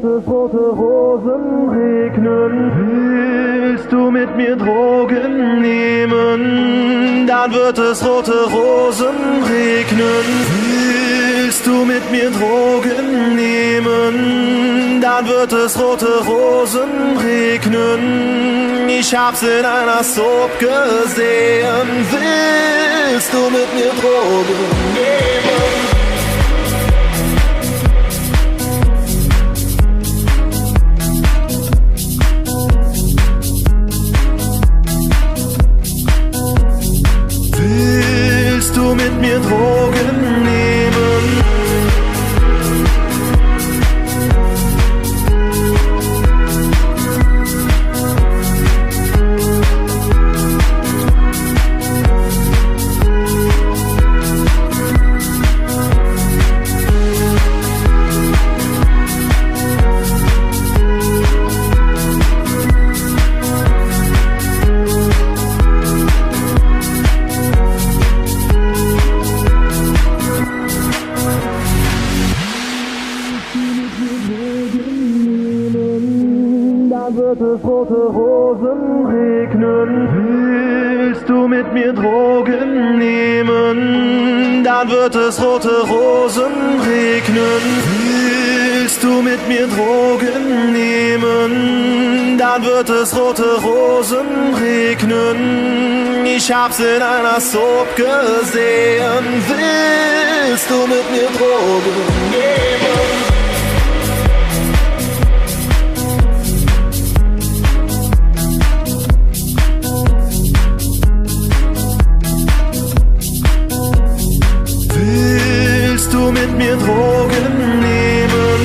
wird es rote Rosen regnen. Willst du mit mir Drogen nehmen? Dann wird es rote Rosen regnen. Willst du mit mir Drogen nehmen? Dann wird es rote Rosen regnen. Ich hab's in einer Soap gesehen. Willst du mit mir Drogen nehmen? Willst du mit mir Drogen nehmen? Dann wird es rote Rosen regnen. Willst du mit mir Drogen nehmen? Dann wird es rote Rosen regnen. Willst du mit mir Drogen nehmen? Dann wird es rote Rosen regnen. Ich hab's in einer Soap gesehen. Willst du mit mir Drogen nehmen? Willst du mit mir Drogen nehmen?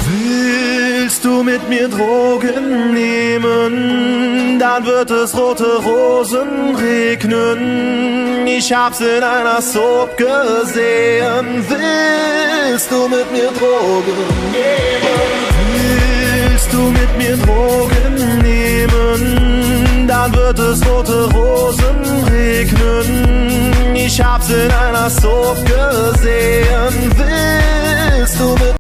Willst du mit mir Drogen nehmen? Dann wird es rote Rosen regnen. Ich hab's in einer Soap gesehen. Willst du mit mir Drogen nehmen? Willst du mit mir Drogen nehmen? Dann wird es rote Rosen regnen. Ich hab's in einer Soap gesehen. Willst du mit